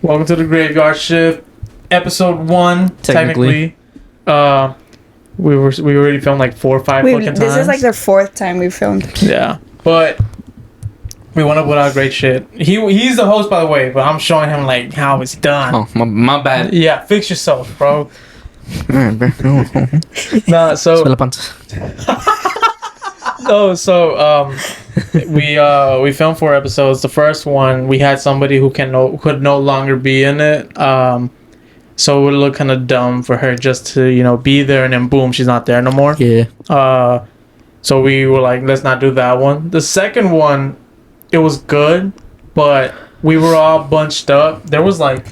Welcome to the Graveyard Shift, episode 1. Technically, we already filmed like 4 or 5 fucking times. This is like the 4th time we filmed. Yeah, but we want to put out great shit. He's the host, by the way, but I'm showing him like how it's done. Oh, my bad. Yeah, fix yourself, bro. Alright, bro. Nah, so we filmed 4 episodes. The first one we had somebody who could no longer be in it. So it would look kind of dumb for her just to be there, and then boom, she's not there no more. Yeah. So we were like, let's not do that one. The second one, it was good, but we were all bunched up. There was like.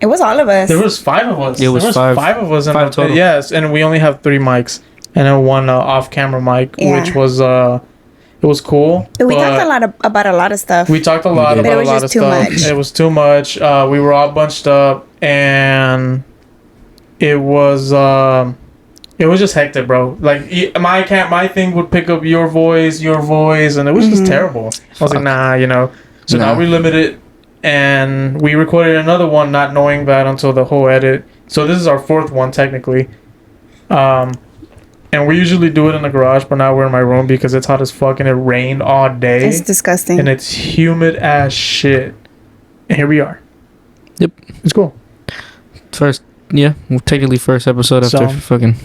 It was all of us. There was 5 of us. It was there was 5 of us. 5 total. Yes, and we only have 3 mics and then 1 off-camera mic, which was it was cool. We talked about a lot of stuff. We talked a lot about a lot of stuff. It was too much. We were all bunched up, and it was just hectic, bro. Like my thing would pick up your voice, and it was just terrible. I was like, nah. So now we limit it. And we recorded another one not knowing that until the whole edit. So this is our 4th one technically. And we usually do it in the garage, but now we're in my room because it's hot as fuck and it rained all day. It's disgusting. And it's humid as shit. And here we are. Yep. It's cool. Technically first episode after fucking...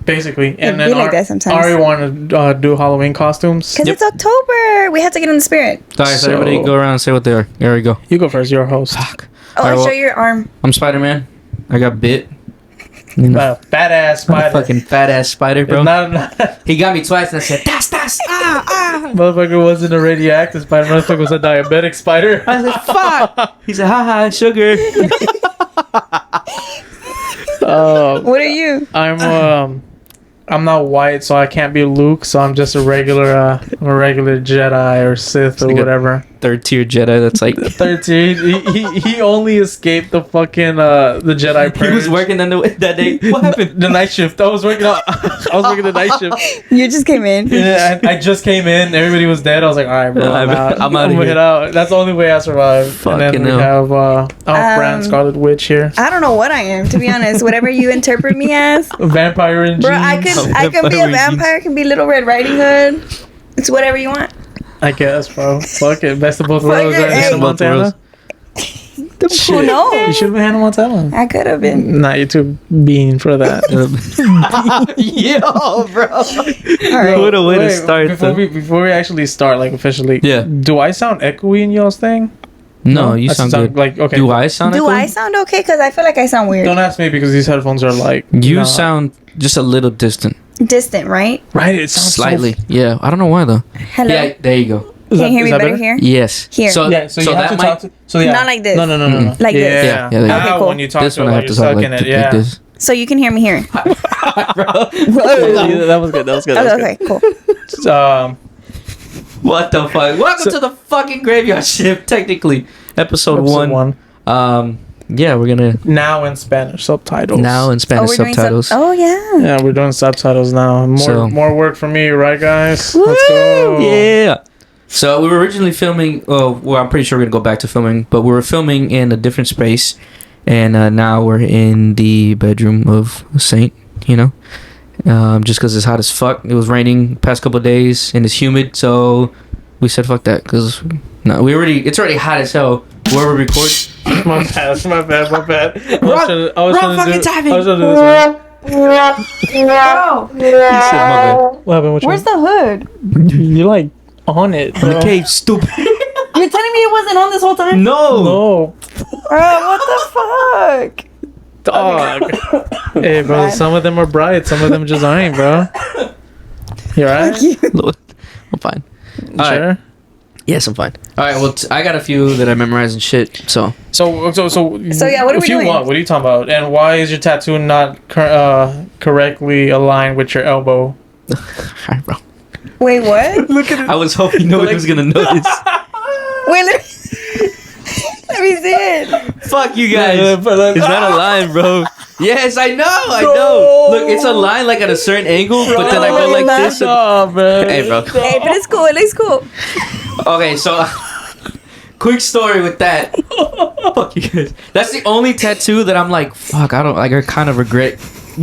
Basically. And then like that sometimes. Ari wanted to do Halloween costumes. Because it's October. We have to get in the spirit. Alright, so everybody go around and say what they are. There we go. You go first. You're a host. Fuck. Oh, show your arm. I'm Spider-Man. I got bit. Fat ass spider. Fucking fat ass spider, bro. Not. He got me twice and I said, das. Motherfucker wasn't a radioactive spider. Motherfucker was a diabetic spider. I said, fuck. He said, haha, sugar. What are you? I'm not white, so I can't be Luke. So I'm just a regular Jedi or Sith or like whatever. 3rd tier Jedi. That's like 3rd tier. He only escaped the fucking the Jedi purge. He was working that day. What happened? The night shift. I was working the night shift. You just came in. Yeah, I just came in. Everybody was dead. I was like, all right, bro, I'm out. I'm gonna head out. That's the only way I survived. Fucking and then we have off-brand Scarlet Witch here. I don't know what I am, to be honest. Whatever you interpret me as. A vampire in jeans. Bro, I could be a vampire. Can be Little Red Riding Hood. It's whatever you want. I guess, bro. Fuck it. Best of both worlds. Hannah Montana. Who knows? You should have been Hannah Montana. I could have been. Nah, you're too bean for that. Yo, bro. All right. What a way to start. Before we actually start, like officially. Yeah. Do I sound echoey in y'all's thing? No, you sound good. Like, okay. Do I sound Do I sound okay? Because I feel like I sound weird. Don't ask me because these headphones are like. You sound just a little distant. Distant, right? Right. It sounds slightly. Yeah. I don't know why though. Hello. Yeah. There you go. Can you hear me better here? Yes. Here. So you have to talk to. So yeah. Not like this. No. Like this. Yeah. Okay, cool. When you talk This to one it, I like have you're to talk sucking like it. this. So you can hear me here. That was good. Okay, cool. What the fuck? Welcome to the fucking Graveyard Shift. Technically, episode 1. Yeah, we're gonna now in Spanish subtitles. Subtitles. Yeah, we're doing subtitles now. More work for me, right, guys? Woo! Let's go. Yeah. So we were originally filming. Well, I'm pretty sure we're gonna go back to filming, but we were filming in a different space, and now we're in the bedroom of Saint. Just because it's hot as fuck. It was raining the past couple of days, and it's humid, so we said fuck that. Cause it's already hot as hell. Whoever records. My bad. Wrong fucking timing. I was trying to do this one. Bro. What happened? Where's the hood? You like on it, bro. Okay, stupid. You're telling me it wasn't on this whole time? No. Bro, what the fuck? Dog. Hey, bro. Some of them are bright. Some of them just aren't, bro. You alright? I'm fine. Sure. Right. Yes, I'm fine. All right. Well, I got a few that I memorized and shit. So yeah, what are we doing? What are you talking about? And why is your tattoo not correctly aligned with your elbow? All right, bro. Wait, what? Look at it. I was hoping nobody was gonna notice. Wait, let me see it. Fuck you guys. It's not a line, bro. Yes, I know. Look, it's a line like at a certain angle, but then I go like this. Bro. Hey, bro. Hey, but it's cool. It looks cool. Okay, so quick story with that. Fuck you guys. That's the only tattoo that I'm like, fuck, I kind of regret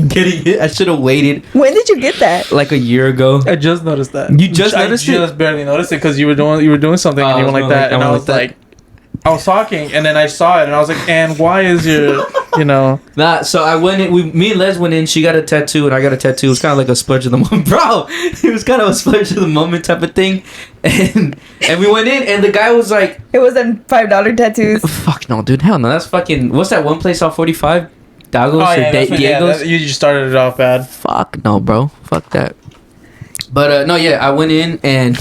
getting it. I should have waited. When did you get that? Like a year ago. I just noticed that. You just noticed it? I just barely noticed it because you were doing something and you went like that, and I was like, I was talking, and then I saw it, and I was like, and why is your, Nah, so I went in, me and Les went in, she got a tattoo, and I got a tattoo. It was kind of like a splurge of the moment. Bro, it was kind of a splurge of the moment type of thing. And we went in, and the guy was like... It was in $5 tattoos. Fuck no, dude. Hell no. That's fucking... What's that one place off 45? Dagos Diego's? You just started it off bad. Fuck no, bro. Fuck that. But, no, yeah, I went in, and...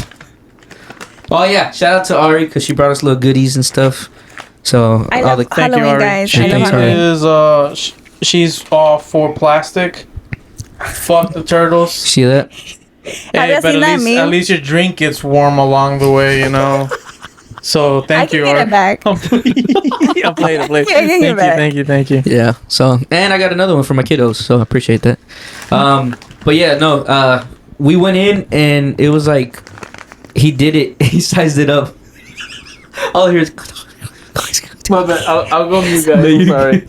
Oh, yeah. Shout out to Ari, because she brought us little goodies and stuff. So, I love Halloween, guys. She's all for plastic. Fuck the turtles. See that? Hey, but at least your drink gets warm along the way, So thank you. I can get it back. I'm playing. Thank you. Yeah. So, and I got another one for my kiddos, so I appreciate that. But yeah, no. We went in, and it was like he did it. He sized it up. All here's. My bad. I'll go mute, guys. No, sorry.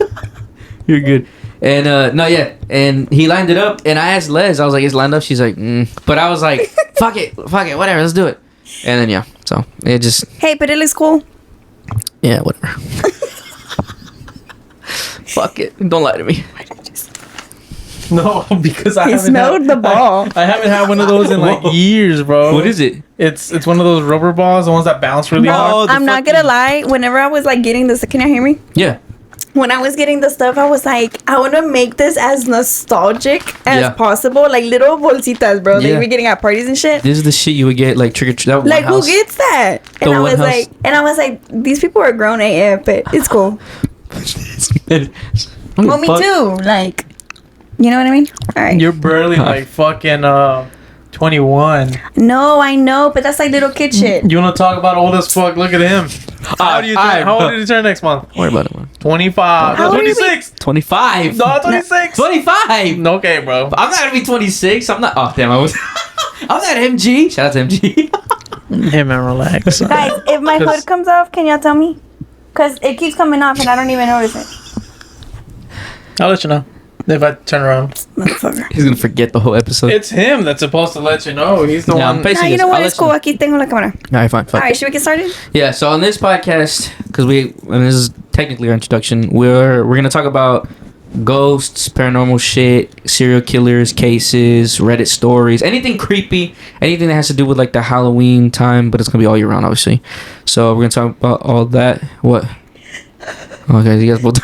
You're good. And no, yeah, and he lined it up, and I asked Les, I was like, "It's lined up." She's like, But I was like, fuck it, whatever, let's do it. And then yeah, so it just. Hey, but it looks cool. Yeah, whatever. Fuck it, don't lie to me. No, because I smelled the ball. I haven't had one of those in like years, bro. What is it? It's one of those rubber balls, the ones that bounce really hard. I'm not gonna lie. Whenever I was like getting this, can you hear me? Yeah. When I was getting the stuff, I was like, I want to make this as nostalgic as possible, like little bolsitas, bro. That you were getting at parties and shit. This is the shit you would get like trick or treat. Like who gets that? And I was like, these people are grown AF, but it's cool. Well, me too. Like. You know what I mean? All right. You're barely like fucking 21. No, I know, but that's like little kid shit. You want to talk about old as fuck? Look at him. How old did he turn next month? Worry about it, man. 25. 26. 25. No, 26. 25. Okay, bro. I'm not gonna be 26. I'm not. Oh damn, I was. I'm not MG. Shout out to MG. Hey man, relax. Guys, if my hood comes off, can y'all tell me? Cause it keeps coming off and I don't even notice it. I'll let you know. If I turn around, he's gonna forget the whole episode. It's him that's supposed to let you know. He's the one. Nah, you know what? It's cool. Aquí tengo la cámara. Alright, fine. Alright, should we get started? Yeah. So on this podcast, because this is technically our introduction, we're gonna talk about ghosts, paranormal shit, serial killers, cases, Reddit stories, anything creepy, anything that has to do with like the Halloween time, but it's gonna be all year round, obviously. So we're gonna talk about all that. What? Okay, you guys both.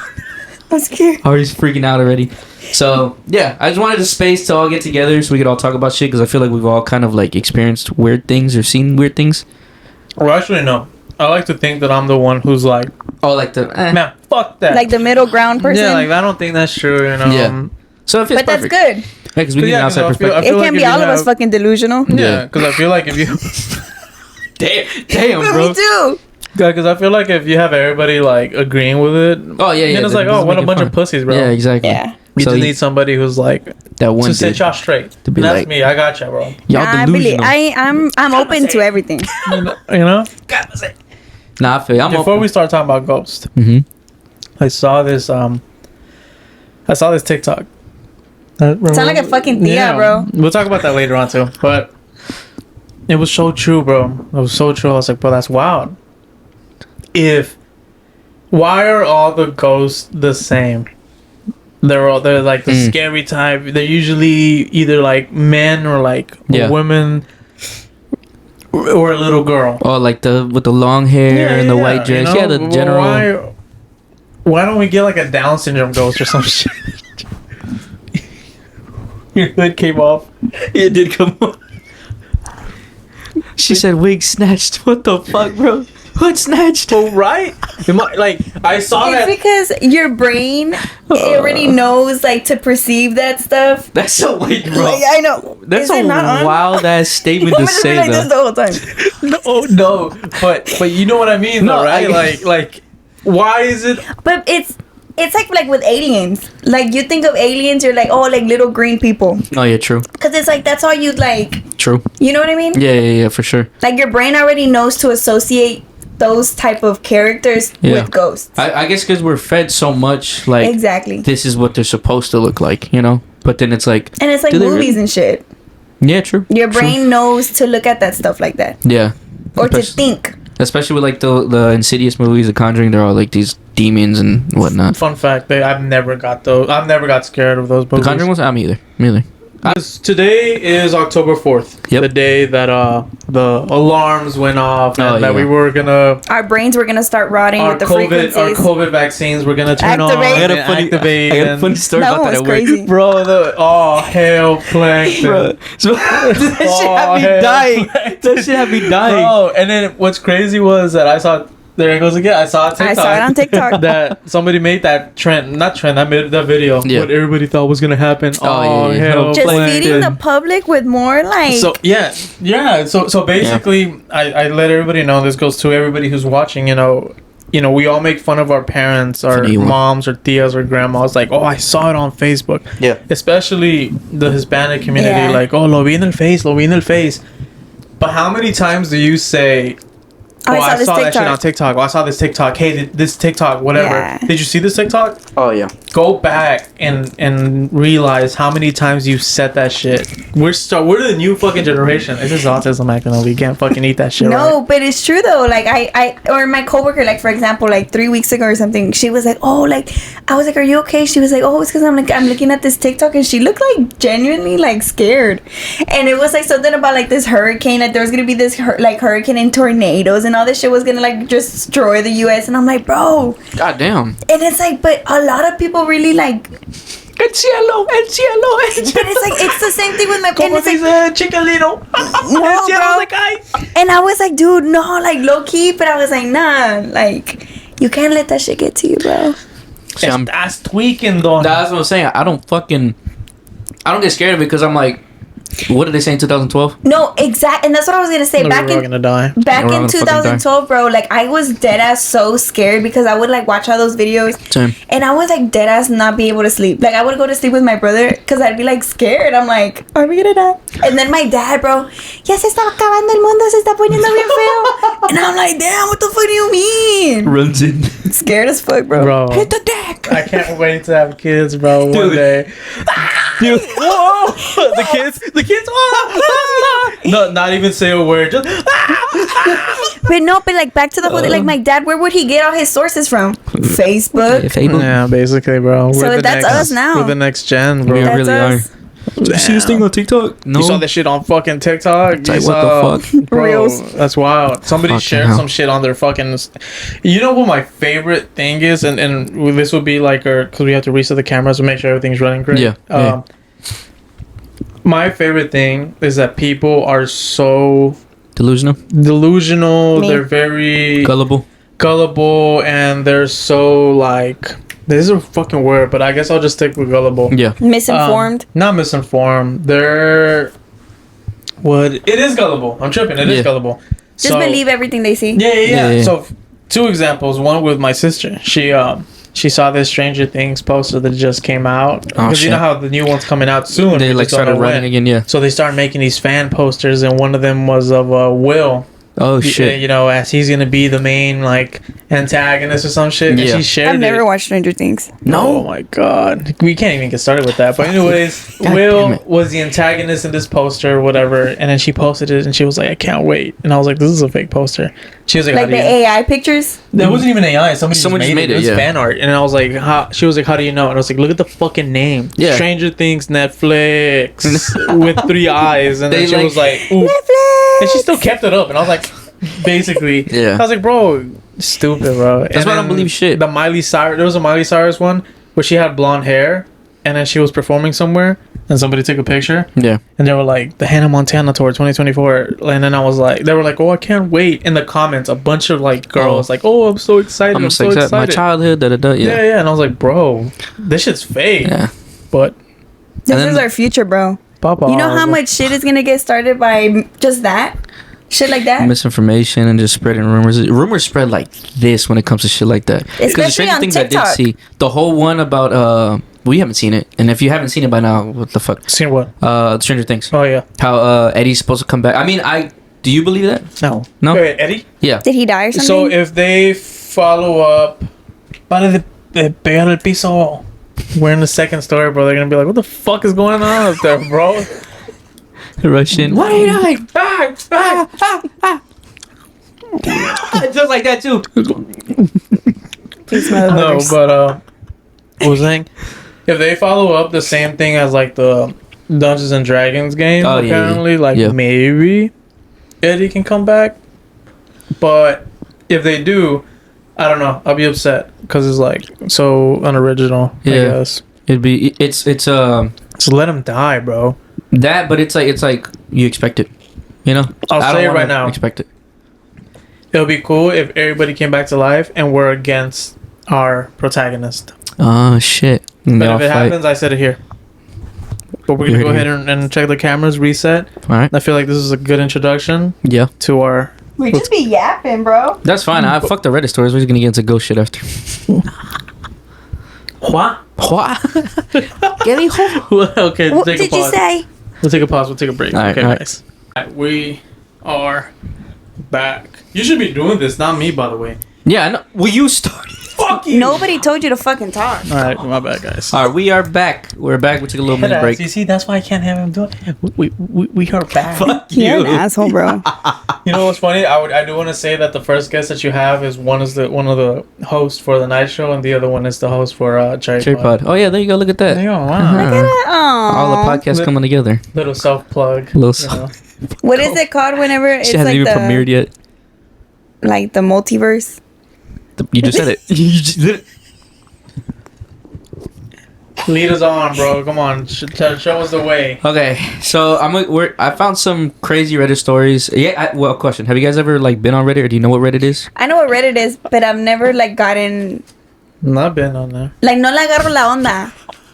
I'm scared. Ari's freaking out already. So, yeah, I just wanted a space to all get together so we could all talk about shit because I feel like we've all kind of, like, experienced weird things or seen weird things. Well, actually, no. I like to think that I'm the one who's like... Oh, like the... Man, fuck that. Like the middle ground person? Yeah, like, I don't think that's true, Yeah. So it feels But perfect. That's good. Yeah, because we need an outside perspective. It can't be all of us fucking delusional. Yeah, because I feel like if you... Damn, bro. Me too. Yeah, because I feel like if you have everybody, like, agreeing with it... Oh, yeah, then it's like, oh, what a bunch of pussies, bro. Yeah, exactly. Yeah. You just need somebody who's like that one to set y'all straight. To be that's like, me. I got you, bro. Y'all delusional. I'm open to everything. You know? Nah, I feel I'm Before we start talking about ghosts, I saw this TikTok. Sound like a fucking tia, bro. We'll talk about that later on too. But it was so true, bro. It was so true. I was like, bro, that's wild. Why are all the ghosts the same? They're like the scary type. They're usually either like men or like women or a little girl. Oh, like with the long hair and the white dress. Yeah, the general. Why don't we get like a Down syndrome ghost or some shit? Your hood came off. It did come off. She said wig snatched. What the fuck, bro? Hood snatched. Oh, right? I saw that. It's because your brain already knows, like, to perceive that stuff. That's so weird, bro. Like, I know. That's a wild ass statement to say, like though. this the whole time. No. But you know what I mean, though, right? Like, why is it? But it's like with aliens. Like, you think of aliens, you're like, oh, like little green people. Oh, yeah, true. Because it's like, that's all you like. True. You know what I mean? Yeah, for sure. Like, your brain already knows to associate those type of characters with ghosts. I guess because we're fed so much, like, exactly, this is what they're supposed to look like, you know? But then it's like... And it's like movies and shit. Yeah, true. Your brain knows to look at that stuff like that. Yeah. Or to think. Especially with, like, the Insidious movies, The Conjuring, they're all, like, these demons and whatnot. Fun fact, I've never got scared of those movies. The Conjuring ones? Me either. Today is October 4th. Yep. The day that the alarms went off and that we were gonna... Our brains were gonna start rotting with the frequencies. Our COVID vaccines were gonna turn on and activate. I got a funny story about that at crazy. Bro, hell plankton. Bro, that shit had me dying. Bro, and then what's crazy was that I saw... There it goes again. I saw it on TikTok. That somebody made that trend. Not trend. I made that video. Yeah. What everybody thought was gonna happen. Hell. Just feeding the public with more like. So yeah. So basically, I let everybody know. This goes to everybody who's watching. You know, we all make fun of our parents, our moms, or tias, or grandmas. Like, oh, I saw it on Facebook. Yeah. Especially the Hispanic community. Yeah. Like, oh, lo vi en el face. But how many times do you say? I saw that shit on TikTok. I saw this TikTok. Hey, this TikTok, whatever. Yeah. Did you see this TikTok? Oh, yeah. Go back and realize how many times you said that shit. We're the new fucking generation. This is autism acting up. You can't fucking eat that shit. No, right? But it's true though. Like I or my coworker, like for example, like 3 weeks ago or something, she was like, oh, like I was like, are you okay? She was like, oh, it's because I'm looking at this TikTok, and she looked like genuinely like scared, and it was like something about like this hurricane, that there was gonna be this hurricane and tornadoes and all this shit was gonna like destroy the U.S. And I'm like, bro, goddamn. And it's like, but a lot of people really like. El cielo. But it's like, it's the same thing with my Como dice Chicalino. No, bro. And I was like, dude, no, like low key. But I was like, nah, like you can't let that shit get to you, bro. That's tweaking, though. That's what I'm saying. I don't get scared of it because I'm like, what did they say in 2012? No, exact, and that's what I was gonna say. Back in 2012, bro, like I was dead ass so scared because I would like watch all those videos. Same. And I would like dead ass not be able to sleep. Like I would go to sleep with my brother because I'd be like scared. I'm like, are we gonna die? And then my dad, bro, ya se está acabando el mundo, se está poniendo bien feo. And I'm like, damn, what the fuck do you mean? Runs in. Scared as fuck, bro. Hit the deck. I can't wait to have kids, bro. One day. Dude, whoa! The kids. No, not even say a word. Just. But like back to the whole like my dad. Where would he get all his sources from? Facebook. Yeah, basically, bro. So that's us now. We're the next gen, bro. We really are. Did you see this thing on TikTok? No. You saw this shit on fucking TikTok? Like, what the fuck? Bro, Reels. That's wild. Somebody shared some shit on their fucking... You know what my favorite thing is? And this would be like... Because we have to reset the cameras to make sure everything's running great. Yeah. My favorite thing is that people are so... Delusional. They're very... Gullible. And they're so like... This is a fucking word, but I guess I'll just stick with gullible. Yeah. Misinformed? Not misinformed. It is gullible. I'm tripping. It is gullible. Just believe everything they see. Yeah. So, 2 examples. One with my sister. She saw this Stranger Things poster that just came out. Because you know how the new one's coming out soon. They like started running again, yeah. So they started making these fan posters, and one of them was of Will. Oh shit! You know, as he's gonna be the main like antagonist or some shit. Yeah. And she shared I've never watched Stranger Things. No. Oh my god, we can't even get started with that. But anyways, Will was the antagonist in this poster or whatever, and then she posted it, and she was like, "I can't wait," and I was like, "This is a fake poster." She was like, "Like the AI pictures." That wasn't even AI. Somebody just made it. It was yeah. fan art, and I was like, "How?" She was like, "How do you know?" And I was like, "Look at the fucking name, Stranger Things Netflix with 3 eyes," and then she was like, "Ooh." Netflix! And she still kept it up, and I was like. Basically, I was like, bro, stupid, bro. That's why I don't believe shit. The Miley Cyrus, there was a Miley Cyrus one where she had blonde hair, and then she was performing somewhere, and somebody took a picture. Yeah, and they were like, the Hannah Montana tour 2024, and then I was like, they were like, oh, I can't wait. In the comments, a bunch of like girls like, oh, I'm so excited. I'm so excited. My childhood, yeah. And I was like, bro, this shit's fake. Yeah, but this is our future, bro. Papa, you know how much shit is gonna get started by just that? Shit like that? Misinformation and just spreading rumors. Rumors spread like this when it comes to shit like that. Especially on TikTok. I did see the whole one about we haven't seen it, and if you haven't seen it by now, what the fuck? Seen what? Stranger Things. Oh yeah. How Eddie's supposed to come back. I mean, I Do you believe that? No. No? Wait, Eddie? Yeah. Did he die or something? So if they follow up, para de pegar el piso. We're in the second story, bro. They're gonna be like, "What the fuck is going on up there, bro?" Russian. What are you doing? Just like that too. No, but what was I saying? If they follow up the same thing as like the Dungeons and Dragons game, apparently, like maybe Eddie can come back. But if they do, I don't know. I'll be upset because it's like so unoriginal. I guess So let him die, bro. That, but it's like you expect it. You know. I'll say it right now. Expect it. It'll be cool if everybody came back to life and we're against our protagonist. Oh shit! But if it happens, I said it here. But we're gonna go ahead and check the cameras, reset. All right. I feel like this is a good introduction. Yeah. To our. We just be yapping, bro. That's fine. I fuck the Reddit stories. We're just gonna get into ghost shit after. What? Get me home. Okay. What did you say? We'll take a pause. We'll take a break. All right, okay, all guys. We are back. You should be doing this, not me, by the way. Yeah, I know. Will you start? Fuck you. Nobody told you to fucking talk. All right, my bad, guys. All right, we are back. We're back. We took a little mini break. You see, that's why I can't have him do it. We are back. Fuck You're you. an asshole, bro. You know what's funny? I do want to say that the first guest that you have is one of the hosts for the night show, and the other one is the host for Cherry Pod. Oh yeah, there you go. Look at that. There you go. Wow. Uh-huh. Look at it. All the podcasts coming together. Little self plug. What is it called whenever it's She hasn't like even premiered yet. Like the multiverse? You just said it. You just did it. Lead us on, bro. Come on, show us the way. Okay, so I found some crazy Reddit stories. Yeah, question: have you guys ever like been on Reddit, or do you know what Reddit is? I know what Reddit is, but I've never like gotten. Not been on there. Like no le agarro la onda.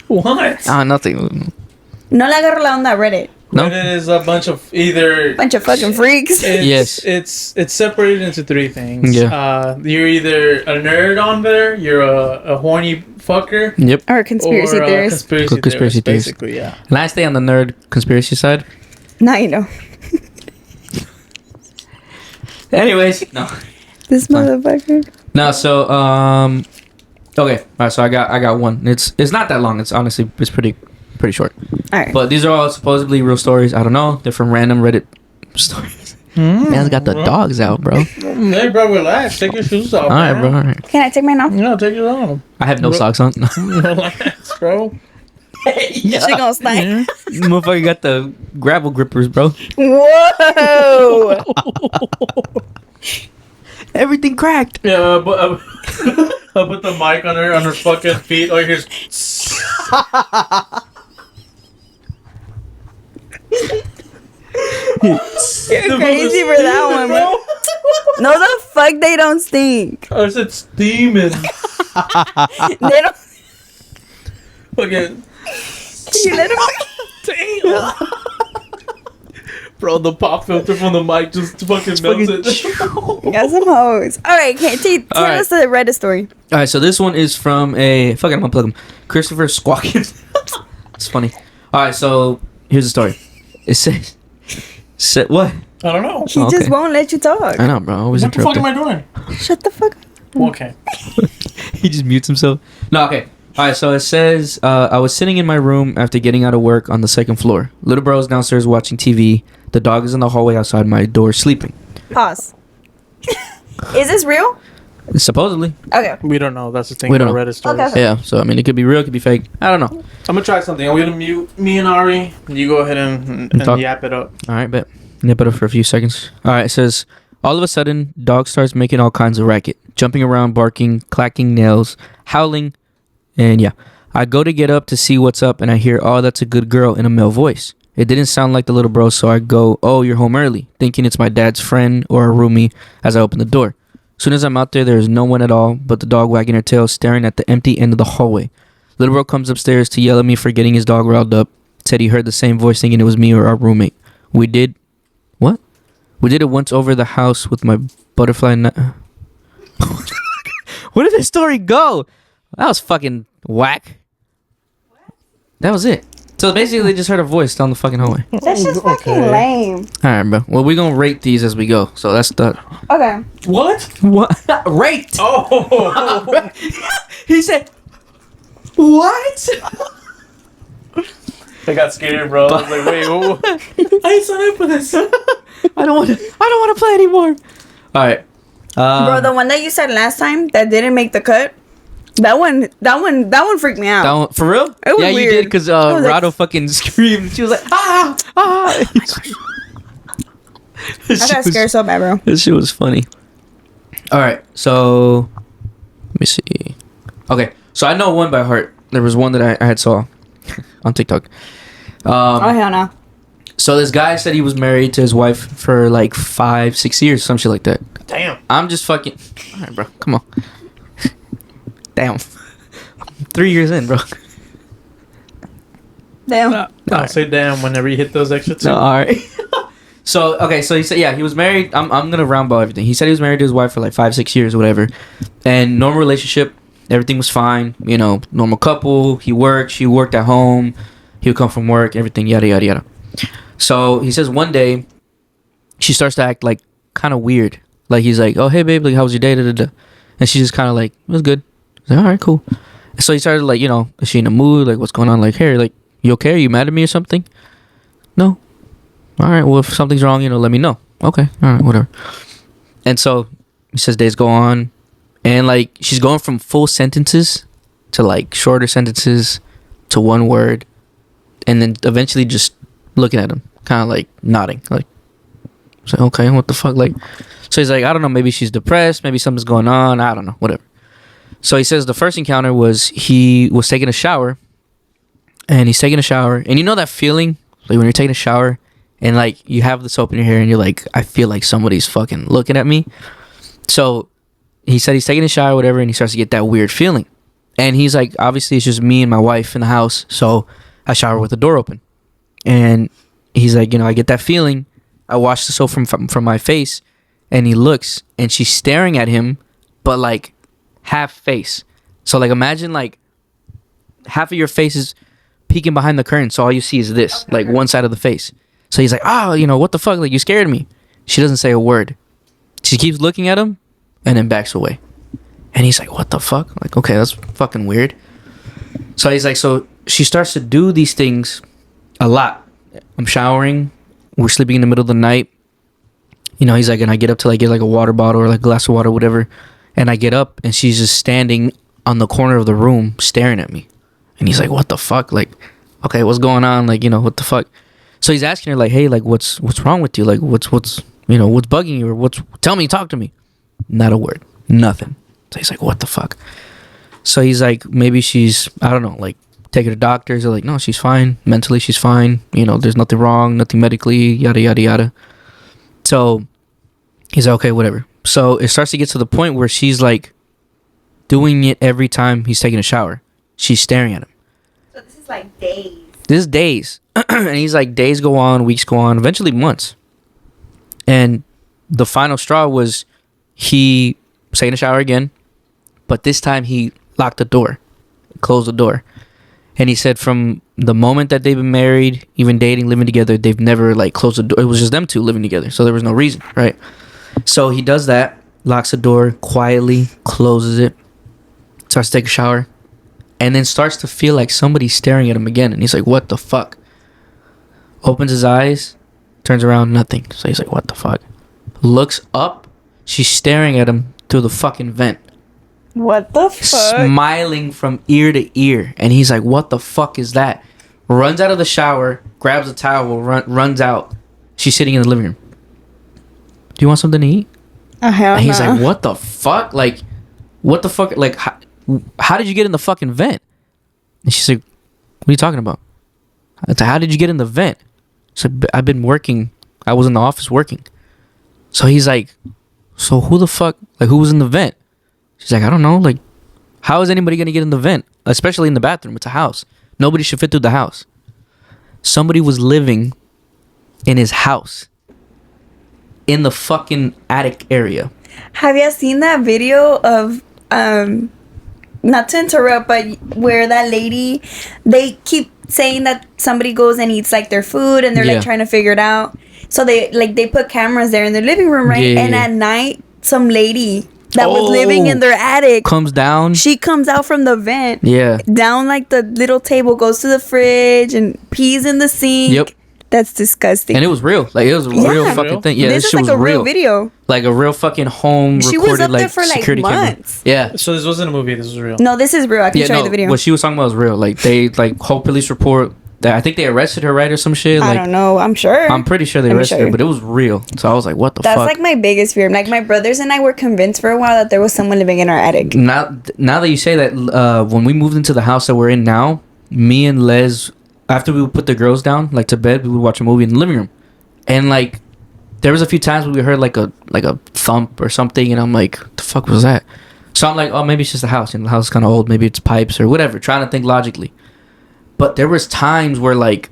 What? Nothing. No le agarro la onda Reddit. No? Reddit is a bunch of fucking freaks. Yes. It's separated into three things. Yeah. You're either a nerd on there, you're a horny fucker. Yep. Or conspiracy theorist. Conspiracy theorist, basically, yeah. Last day on the nerd conspiracy side. Now you know. Anyways, no. This motherfucker. No, so okay. All right, so I got one. It's not that long. It's honestly pretty short. All right. But these are all supposedly real stories. I don't know. They're from random Reddit stories. Man's got the dogs out, bro. Hey, bro, relax. Take your shoes off. All right, bro. All right. Can I take mine off? No, take it off. I have no socks on. Relax, bro. She gonna snipe. Motherfucker got the gravel grippers, bro. Whoa! Everything cracked. Yeah, but I'll put the mic on her fucking feet. Oh, here's. You're crazy for that one, bro. No, the fuck they don't stink. I said steaming. They don't. Okay. You let them. Damn. Bro, the pop filter from the mic just fucking melts it. Got some hoes. All right, tell us the Reddit story. All right, so this one is from I'm gonna plug him. Christopher Squawkin. It's funny. All right, so here's the story. It says what? I don't know. He just won't let you talk. I know, bro. Always What the fuck interrupting. am I doing? Shut the fuck up. Okay. He just mutes himself. No, okay. All right, so it says, I was sitting in my room after getting out of work on the second floor. Little bro is downstairs watching TV. The dog is in the hallway outside my door sleeping. Pause. Is this real? Supposedly. Okay. We don't know. That's the thing We about don't know. Reddit stories. Okay. Yeah, so I mean, it could be real, it could be fake. I don't know. I'm gonna try something. I'm gonna mute me and Ari. You go ahead and talk. yap it up. All right, bet. Nip it up for a few seconds. All right, it says, all of a sudden, dog starts making all kinds of racket. Jumping around, barking, clacking nails, howling, and yeah. I go to get up to see what's up, and I hear, oh, that's a good girl in a male voice. It didn't sound like the little bro, so I go, oh, you're home early, thinking it's my dad's friend or a roomie as I open the door. Soon as I'm out there is no one at all but the dog wagging her tail, staring at the empty end of the hallway. Little bro comes upstairs to yell at me for getting his dog riled up. Said he heard the same voice thinking it was me or our roommate. We did it once over the house with my butterfly Where did this story go? That was fucking whack. That was it. So basically, they just heard a voice down the fucking hallway. That's just fucking lame. All right, bro. Well, we're gonna rate these as we go. So that's the. Okay. What? What? Rate. Oh. He said. What? I got scared, bro. I was like, wait, what? I ain't signed up for this. I don't want to play anymore. All right. Bro, the one that you said last time that didn't make the cut. That one freaked me out. That one, for real? It was yeah, weird. you did because Rado fucking screamed. She was like, ah. I got scared so bad, bro. This shit was funny. All right, so let me see. Okay, so I know one by heart. There was one that I had saw on TikTok. Oh hell no. So this guy said he was married to his wife for like 5-6 years, some shit like that. Damn. I'm just fucking. All right, bro. Come on. Damn. 3 years in, bro. Damn. I'll say damn whenever you hit those extra two. No, all right. So he said, yeah, he was married. I'm gonna roundball everything. He said he was married to his wife for like 5-6 years or whatever, and normal relationship, everything was fine. You know, normal couple. He worked. She worked at home. He would come from work. Everything, yada yada yada. So he says one day, she starts to act like kind of weird. Like he's like, oh hey babe, like how was your day? Da, da, da. And she's just kind of like, it was good. He's like, all right, cool. So he started like, you know, is she in a mood? Like what's going on? Like, hey, like you okay? Are you mad at me or something? No. All right, well, if something's wrong, you know, let me know. Okay, all right, whatever. And so he says days go on, and like she's going from full sentences to like shorter sentences to one word, and then eventually just looking at him, kind of like nodding, like, so okay, what the fuck, like. So he's like, I don't know, maybe she's depressed, maybe something's going on, I don't know, whatever. So he says the first encounter was he was taking a shower, and he's taking a shower, and you know that feeling, like when you're taking a shower. And, like, you have the soap in your hair and you're like, I feel like somebody's fucking looking at me. So, he said he's taking a shower or whatever, and he starts to get that weird feeling. And he's like, obviously, it's just me and my wife in the house. So, I shower with the door open. And he's like, you know, I get that feeling. I wash the soap from my face. And he looks, and she's staring at him, but, like, half face. So, like, imagine, like, half of your face is peeking behind the curtain. So, all you see is this, like, one side of the face. So he's like, oh, you know, what the fuck? Like, you scared me. She doesn't say a word. She keeps looking at him and then backs away. And he's like, what the fuck? Like, okay, that's fucking weird. So he's like, so she starts to do these things a lot. I'm showering. We're sleeping in the middle of the night. You know, he's like, and I get up to like get like a water bottle or like a glass of water, whatever. And I get up and she's just standing on the corner of the room staring at me. And he's like, what the fuck? Like, okay, what's going on? Like, you know, what the fuck? So he's asking her like, hey, like what's wrong with you? Like what's you know, what's bugging you, or tell me, talk to me. Not a word. Nothing. So he's like, what the fuck? So he's like, maybe she's, I don't know, like take her to doctors. They're like, no, she's fine. Mentally she's fine. You know, there's nothing wrong, nothing medically, yada yada yada. So he's like, okay, whatever. So it starts to get to the point where she's like doing it every time he's taking a shower. She's staring at him. So this is like days. This is days. And he's like, days go on, weeks go on, eventually months. And the final straw was he was taking a shower again, but this time he locked the door, closed the door. And he said from the moment that they've been married, even dating, living together, they've never like closed the door. It was just them two living together, so there was no reason, right? So he does that, locks the door quietly, closes it, starts to take a shower, and then starts to feel like somebody's staring at him again. And he's like, what the fuck? Opens his eyes, turns around, nothing. So he's like, what the fuck? Looks up, she's staring at him through the fucking vent. What the fuck? Smiling from ear to ear. And he's like, what the fuck is that? Runs out of the shower, grabs a towel, runs out. She's sitting in the living room. Do you want something to eat? Hell and he's no. like, what the fuck? Like, what the fuck? Like, how did you get in the fucking vent? And she's like, what are you talking about? I said, how did you get in the vent? She said, I've been working. I was in the office working. So he's like, so who the fuck? Like, who was in the vent? She's like, I don't know. Like, how is anybody going to get in the vent? Especially in the bathroom. It's a house. Nobody should fit through the house. Somebody was living in his house. In the fucking attic area. Have you seen that video of not to interrupt, but where that lady, they keep saying that somebody goes and eats like their food, and they're like trying to figure it out. So they put cameras there in their living room, right? And at night, some lady that was living in their attic comes down. She comes out from the vent. Yeah. Down like the little table, goes to the fridge and pees in the sink. Yep. That's disgusting. And it was real. Like, it was a real fucking thing. Yeah, this is shit like a real video. Like a real fucking home she recorded, was up like, there for like security months. Camera. Yeah. So this wasn't a movie. This was real. No, this is real. I can show you the video. What she was talking about was real. Like, they, like, whole police report that I think they arrested her, right, or some shit. Like, I don't know. I'm sure. I'm pretty sure they arrested her, but it was real. So I was like, what the fuck? That's like my biggest fear. Like, my brothers and I were convinced for a while that there was someone living in our attic. Now that you say that, when we moved into the house that we're in now, me and Les, after we would put the girls down, like, to bed, we would watch a movie in the living room. And, like, there was a few times where we heard, like a thump or something, and I'm like, what the fuck was that? So I'm like, oh, maybe it's just the house. And the house is kind of old. Maybe it's pipes or whatever. Trying to think logically. But there was times where, like,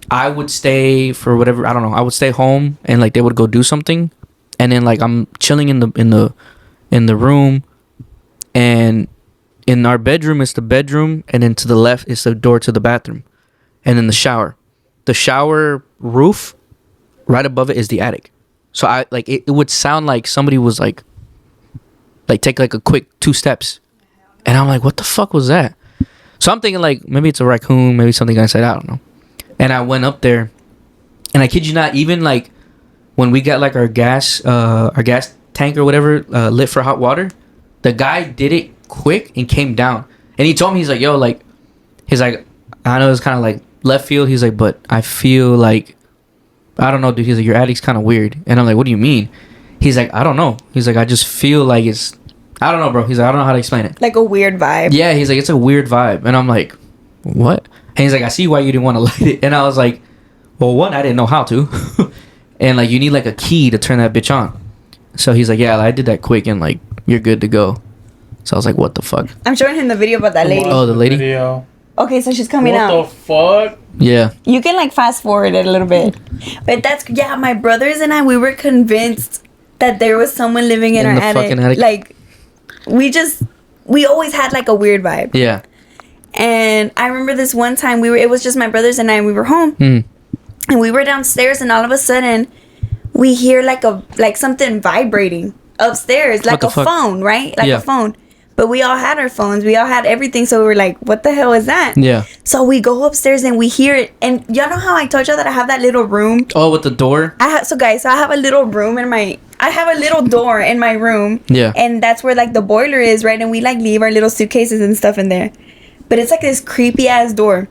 I would stay for whatever, I don't know. I would stay home, and, like, they would go do something. And then, like, I'm chilling in the room, and in our bedroom, it's the bedroom, and then to the left is the door to the bathroom. And then the shower roof right above it is the attic. So I like it would sound like somebody was like take like a quick 2 steps, and I'm like, what the fuck was that? So I'm thinking like maybe it's a raccoon, maybe something inside, I don't know. And I went up there, and I kid you not, even like when we got like our gas tank or whatever lit for hot water, the guy did it quick and came down, and he told me, he's like, yo, like, he's like, I know it's kind of like left field, he's like, but I feel like, I don't know, dude. He's like, your attic's kind of weird. And I'm like, what do you mean? He's like, I don't know. He's like, I just feel like it's, I don't know, bro. He's like, I don't know how to explain it. Like a weird vibe. Yeah, he's like, it's a weird vibe. And I'm like, what? And he's like, I see why you didn't want to light it. And I was like, well, one, I didn't know how to. And like, you need like a key to turn that bitch on. So he's like, yeah, I did that quick, and like, you're good to go. So I was like, what the fuck? I'm showing him the video about that lady. Oh, the lady? Video. Okay, so she's coming out. What the fuck? Yeah. You can like fast forward it a little bit. But that's, yeah, my brothers and I, we were convinced that there was someone living in our attic. Like, we always had like a weird vibe. Yeah. And I remember this one time it was just my brothers and I, and we were home. And we were downstairs, and all of a sudden we hear like something vibrating upstairs, like a phone, right? Like a phone. But we all had our phones. We all had everything. So we were like, what the hell is that? Yeah. So we go upstairs and we hear it. And y'all know how I told y'all that I have that little room? Oh, with the door? I have a little room I have a little door in my room. Yeah. And that's where like the boiler is, right? And we like leave our little suitcases and stuff in there. But it's like this creepy ass door.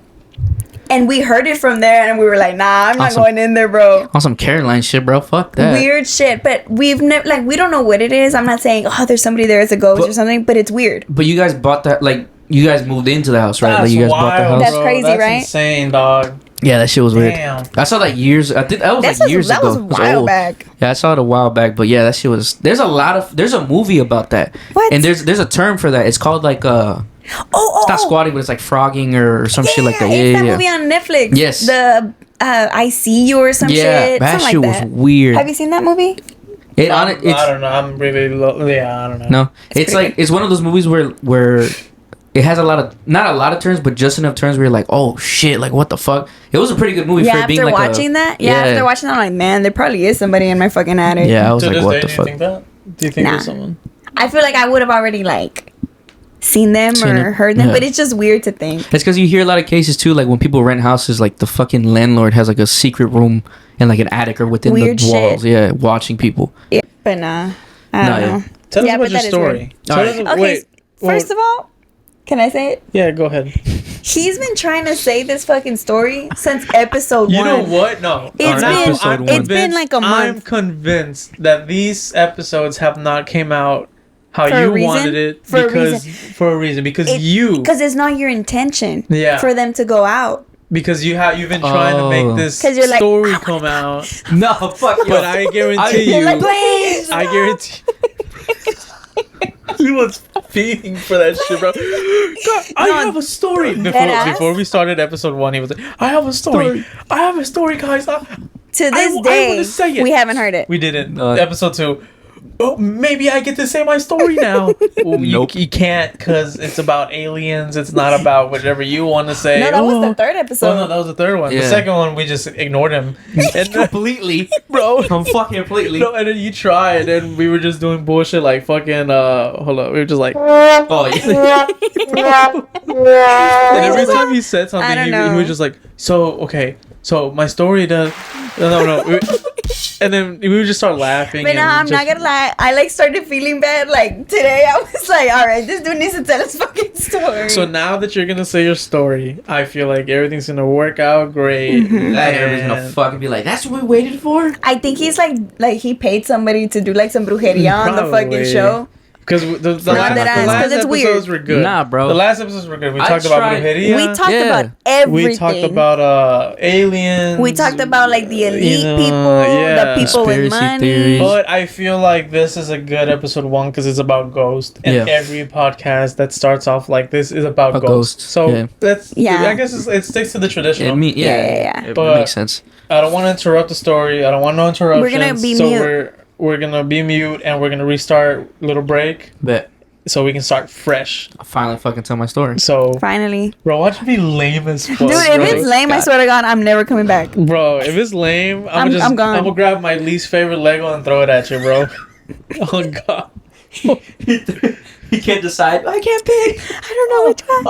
And we heard it from there, and we were like, nah, I'm not going in there, bro. On some Caroline shit, bro. Fuck that. Weird shit. But we've never, like, we don't know what it is. I'm not saying, oh, there's somebody there as a ghost or something, but it's weird. But you guys bought that, like, you guys moved into the house, right? That's like, you guys wild, bought the house. That's crazy, That's right? Insane, dog. Yeah, that shit was weird. Damn. I saw that years. I think that was like years ago. That was a while back. Yeah, I saw it a while back. But yeah, that shit was. There's a movie about that. What? And there's a term for that. It's called like it's not squatting, but it's like frogging or some shit like that. It's that movie on Netflix. Yes. The I See You or some shit. Yeah, that shit was weird. Have you seen that movie? I don't know. I'm really low. Yeah, I don't know. No, it's like it's one of those movies where it has not a lot of turns, but just enough turns where you're like, oh shit, like what the fuck? It was a pretty good movie for it being like after watching that, I'm like, man, there probably is somebody in my fucking attic. Yeah, I was like, what the fuck? Do you think there's someone? I feel like I would have already like seen them or heard them, but it's just weird to think. It's because you hear a lot of cases too, like when people rent houses, like the fucking landlord has like a secret room in like an attic or within weird the walls, watching people. Yeah, but nah, I don't know. Tell us about your story. Okay, first of all, can I say it? Yeah, go ahead. He's been trying to say this fucking story since episode 1. You know what? No. It's been like a month. I'm convinced that these episodes have not came out how you wanted it for a reason. Because it's not your intention for them to go out. Because you've been trying to make this story come out. No, fuck you. But I guarantee you. Like, please, I guarantee he was feeding for that shit, bro. God, I have a story. Before we started episode 1, he was like, I have a story. I have a story, guys. To this day, we haven't heard it. We didn't. Episode 2. oh, maybe I get to say my story now. Well, Nope. you can't, because it's about aliens. It's not about whatever you want to say. No, that was the third episode. Oh no, that was the third one. Yeah. The second one we just ignored him. And Completely, bro. I'm fucking completely. No, and then you tried, and we were just doing bullshit like fucking. Hold up, we were just like. Oh yeah. And every time he said something, I don't he know. was just like, "So okay, so my story does." No. And then we would just start laughing. But now I'm not gonna lie, I like started feeling bad. Like today, I was like, all right, this dude needs to tell his fucking story. So now that you're gonna say your story, I feel like everything's gonna work out great. Like, everybody's gonna fucking be like, "That's what we waited for." I think he's like he paid somebody to do like some brujeria on the fucking Probably. show. Because the last it's weird. episodes were good. Nah, bro. The last episodes were good. We I talked about tried- brujeria. We talked Yeah. about everything. We talked about aliens. We talked about like the elite You know, people, yeah. the people with Conspiracy money. theories. But I feel like this is a good episode 1 because it's about ghosts, and Yeah. every podcast that starts off like this is about A ghosts. ghost, So yeah. that's Yeah. I guess it sticks to the traditional. Yeah. It But- makes sense. I don't want to interrupt the story. I don't want no interruptions. We're gonna be so mute. we're gonna be mute and we're gonna restart little break But so we can start fresh. I'll finally fucking tell my story. So Finally, bro, watch me be lame as fuck. dude, if bro. it's lame, I God. swear to God, I'm never coming back. Bro, if it's lame, I'm I'm gone. gonna grab my least favorite Lego and throw it at you, bro. Oh god. He can't decide. I can't pick. I don't know which one.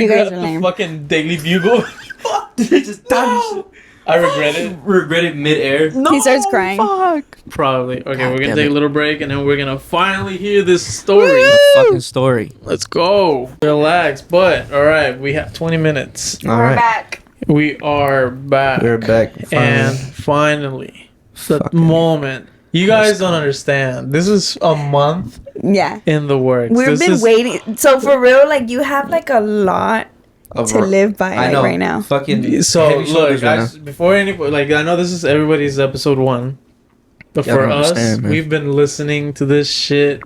You guys grabbed are the lame. fucking Daily Bugle. Just done. I regret it. Regret it midair. He starts crying. Probably. Okay, God we're gonna damn take it. a little break and then we're gonna finally hear this story. The fucking story. Let's go. Relax, but all right, we have 20 minutes. All We're right. back. We are back. We're back. And finally, the Fucking- moment. You guys don't understand. This is a month Yeah. in the works. We've This been is- waiting. So for real, like you have like a lot Of to our- live by I like, know. right now. Fucking. So heavy look, shoulders right guys, before anybody, like I know this is everybody's episode 1, but Yeah, I for don't us, understand, man. we've been listening to this shit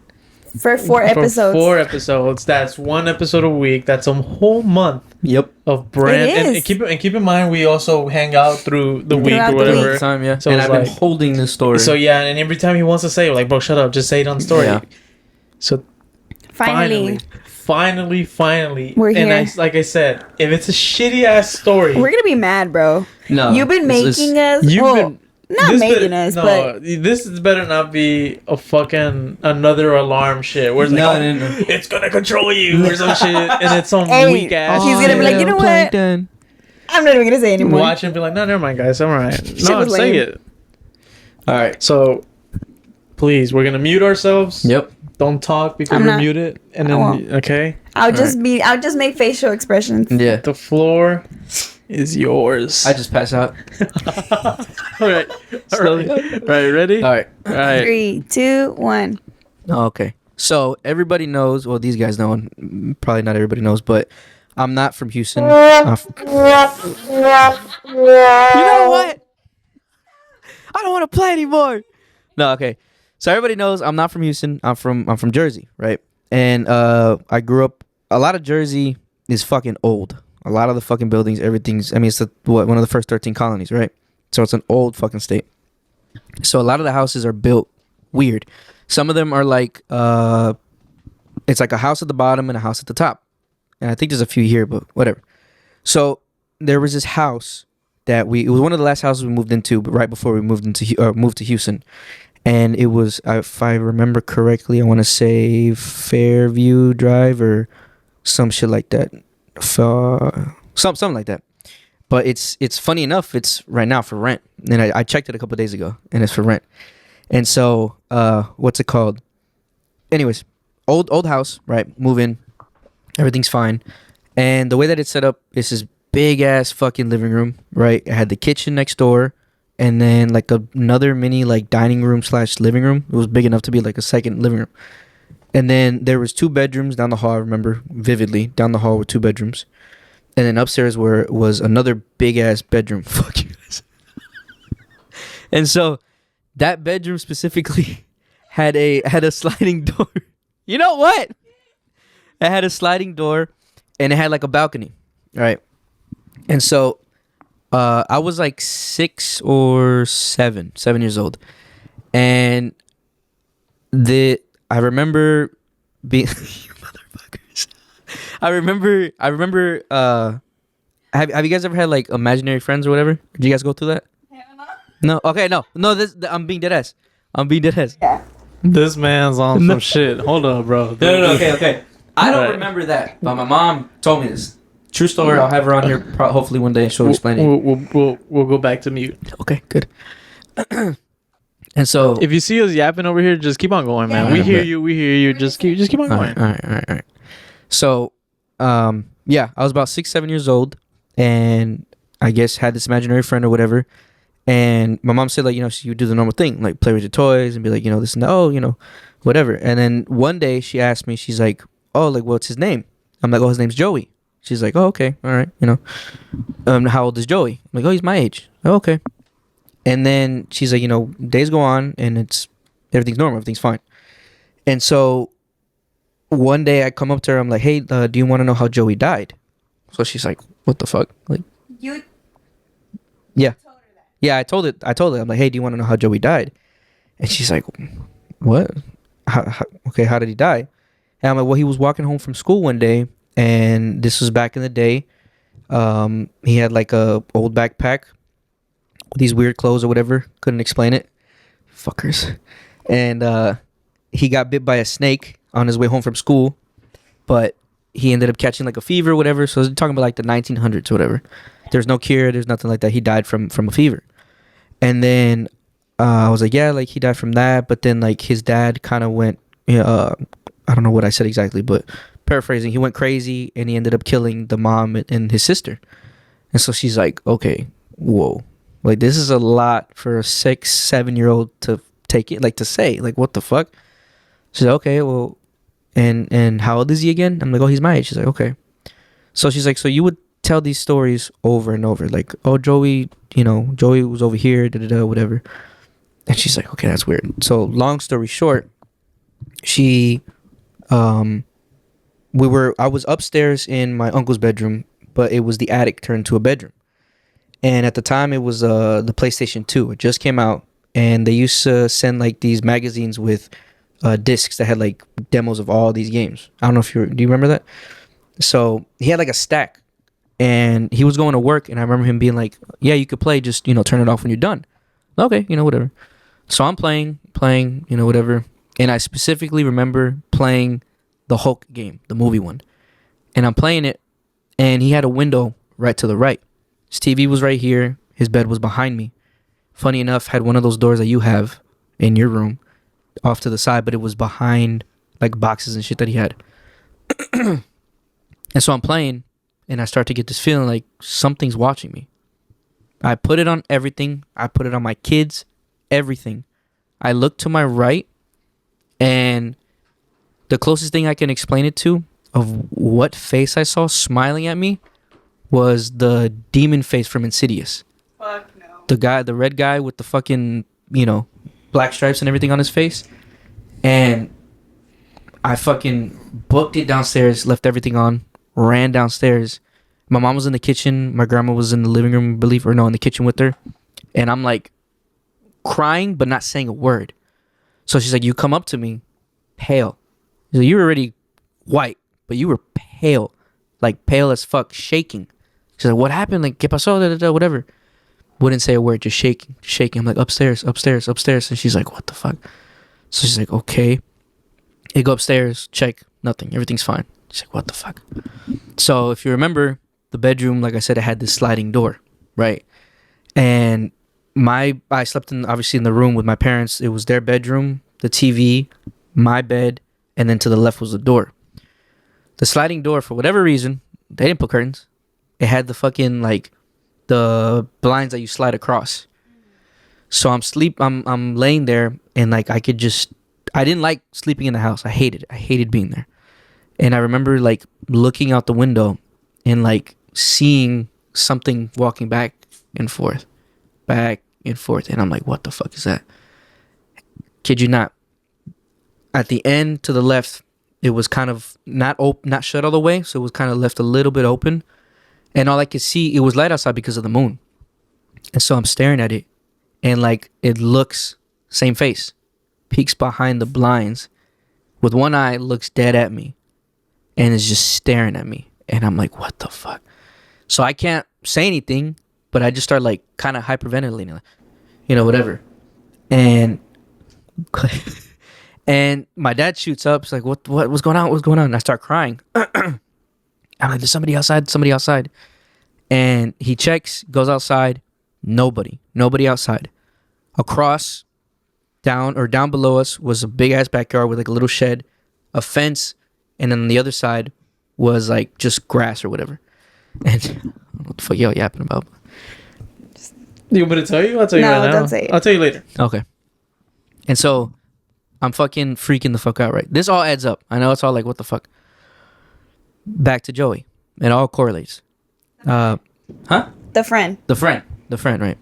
For 4 episodes. 4 episodes. That's 1 episode a week. That's a whole month Yep. of brand. It And is. keep in mind, we also hang out through the week Throughout or the whatever. week. Time, yeah. So and it's I've been like- holding this story. So yeah, and every time he wants to say, like, bro, shut up, just say it on story. Yeah. So Finally. finally, We're and here. like I said, if it's a shitty ass story, We're gonna be mad, bro. no. You've been this is- making us. you've well, been not this making better- us, no, but this is better not be a fucking another alarm shit. Where it's No, like, no, no. it's gonna control you or some shit, and it's some Hey, weak ass. he's gonna be like, you know what? Plankton. I'm not even gonna say anymore. Watch and be like, no, never mind, guys, I'm alright. No, was say lame. it. All right. So, please, we're gonna mute ourselves. Yep. Don't talk because I'm we're not. muted, and I then won't. okay, I'll just make facial expressions. Yeah. the floor is yours. I just pass out. All right, Slowly. all right, ready? All right. All right. 3, 2, 1. Oh, okay. So everybody knows. Well, these guys know, and probably not everybody knows, but I'm not from Houston. You know what? I don't want to play anymore. No, okay. So everybody knows I'm not from Houston. I'm from Jersey, right? And I grew up. A lot of Jersey is fucking old. A lot of the fucking buildings, everything's. I mean, it's one of the first 13 colonies, right? So it's an old fucking state. So a lot of the houses are built weird. Some of them are like it's like a house at the bottom and a house at the top. And I think there's a few here, but whatever. So there was this house that it was one of the last houses we moved into, but right before we moved to Houston. And it was, if I remember correctly, I want to say Fairview Drive or some shit like that. Something like that. But it's funny enough, it's right now for rent. And I checked it a couple days ago, and it's for rent. And so, what's it called? Anyways, old house, right? Move in, everything's fine. And the way that it's set up is this big ass fucking living room, right? It had the kitchen next door, and then like another mini like dining room / living room. It was big enough to be like a second living room. And then there was 2 bedrooms down the hall. I remember vividly down the hall were 2 bedrooms, and then upstairs was another big ass bedroom. Fuck you guys. And so that bedroom specifically had a sliding door. You know what? It had a sliding door, and it had like a balcony, right? And so I was like 6 or 7 years old, And I remember being you motherfuckers. I remember have you guys ever had like imaginary friends or whatever? Did you guys go through that? No. Okay, no, this I'm being dead ass. Yeah. This man's on some shit. Hold up, bro. No, okay. I don't Right. remember that, but my mom told me this. True story. I'll have her on here hopefully one day. She'll explain it. We'll go back to mute. Okay, good. And so, If you see us yapping over here, just keep on going, man. Yeah. We hear you. We hear you. Just keep on all going. right. So, yeah, I was about 6-7 years old, and I guess had this imaginary friend or whatever. And my mom said, like, she would do the normal thing, like play with your toys and be like, this and that, whatever. And then one day she asked me, she's like, oh, like, what's his name? I'm like, oh, his name's Joey. She's like, oh, okay, all right, how old is Joey? I'm like, oh, he's my age. Oh, okay. And then she's like, days go on and everything's normal, everything's fine. And so one day I come up to her, I'm like, hey, do you want to know how Joey died? So she's like, what the fuck? Like, You. yeah. Told her that. Yeah, I told her, I'm like, hey, do you want to know how Joey died? And she's like, what? How did he die? And I'm like, well, he was walking home from school one day, and this was back in the day. He had like a old backpack with these weird clothes or whatever. Couldn't explain it. Fuckers. And he got bit by a snake on his way home from school, but he ended up catching like a fever or whatever. So I was talking about like the 1900s or whatever. There's no cure. There's nothing like that. He died from a fever. And then I was like, yeah, like he died from that. But then like his dad kind of went, I don't know what I said exactly, but paraphrasing, he went crazy and he ended up killing the mom and his sister. And so she's like, okay, whoa. Like, this is a lot for a 6-7 year old to take it, like to say, like, what the fuck? She's like, okay, well, and how old is he again? I'm like, oh, he's my age. She's like, okay. So she's like, so you would tell these stories over and over, like, oh, Joey was over here, whatever. And she's like, okay, that's weird. So long story short, I was upstairs in my uncle's bedroom, but it was the attic turned to a bedroom. And at the time, it was the PlayStation 2. It just came out, and they used to send like these magazines with discs that had like demos of all these games. I don't know if do you remember that? So he had like a stack, and he was going to work, and I remember him being like, "Yeah, you could play. Just turn it off when you're done." Okay, whatever. So I'm playing, whatever. And I specifically remember playing the Hulk game, the movie one. And I'm playing it, and he had a window right to the right. His TV was right here. His bed was behind me. Funny enough, had one of those doors that you have in your room off to the side, but it was behind like boxes and shit that he had. And so I'm playing, and I start to get this feeling like something's watching me. I put it on everything. I put it on my kids, everything. I look to my right, and the closest thing I can explain it to of what face I saw smiling at me was the demon face from Insidious. Fuck no. The red guy with the fucking, black stripes and everything on his face. And I fucking booked it downstairs, left everything on, ran downstairs. My mom was in the kitchen. My grandma was in the living room, in the kitchen with her. And I'm like crying, but not saying a word. So she's like, you come up to me, pale. She's like, you were already white, but you were pale. Like pale as fuck, shaking. She's like, what happened? Like, ¿qué pasó? Whatever. Wouldn't say a word, just shaking. I'm like, upstairs. And she's like, what the fuck? So she's like, okay. I go upstairs, check, nothing. Everything's fine. She's like, what the fuck? So if you remember, the bedroom, like I said, it had this sliding door, right? And I slept obviously in the room with my parents. It was their bedroom, the TV, my bed, and then to the left was the door. The sliding door, for whatever reason, they didn't put curtains. It had the fucking like the blinds that you slide across. So I'm laying there, and like I didn't like sleeping in the house. I hated being there. And I remember like looking out the window and like seeing something walking back and forth. And I'm like, what the fuck is that? Kid you not. At the end to the left, it was kind of not shut all the way, so it was kind of left a little bit open. And all I could see, it was light outside because of the moon. And so I'm staring at it, and like it looks same face, peeks behind the blinds with one eye, looks dead at me, and is just staring at me. And I'm like, what the fuck? So I can't say anything, but I just start like kind of hyperventilating, like, you know, whatever. And and my dad shoots up. He's like, what's going on? What's going on? And I start crying. I'm like, there's somebody outside. And he checks, goes outside. Nobody outside. Across, down below us was a big ass backyard with like a little shed, a fence, and then on the other side was like just grass or whatever. And I don't know what the fuck y'all yapping about. You want me to tell you? I'll tell you right now. No, don't say it. I'll tell you later. Okay. And so I'm fucking freaking the fuck out, right? This all adds up. I know it's all like, what the fuck? Back to Joey. It all correlates. Huh? The friend, right?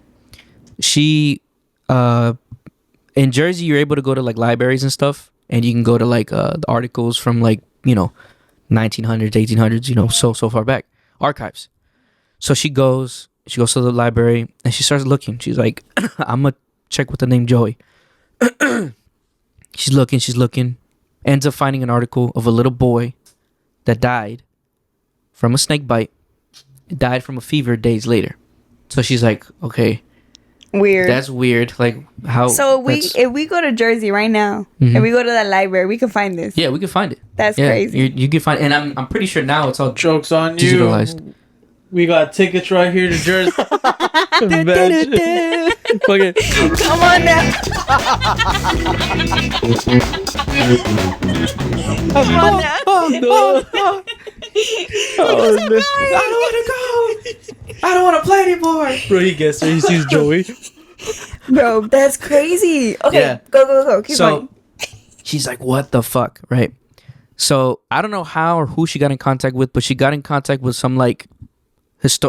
She, in Jersey, you're able to go to like libraries and stuff, and you can go to like the articles from like, you know, 1900s, 1800s, you know, so far back, archives. So she goes to the library and she starts looking. She's like, I'm gonna check with the name Joey. She's looking, ends up finding an article of a little boy that died from a snake bite, died from a fever days later. So she's like, okay, weird. That's weird. Like, how? So if we go to Jersey right now, and we go to that library, we can find this. Yeah, we can find it. That's crazy. You can find, and I'm pretty sure now it's all Jokes on digitalized. You. We got tickets right here to Jersey. Okay. Come on now. Come on now. Oh no. Oh, no. I don't want to play anymore. Bro, he gets there. He sees Joey. Bro, that's crazy. Okay, Yeah. go. Keep So going. she's like, what the fuck, right? So I don't know how or who she got in contact with, but she got in contact with some like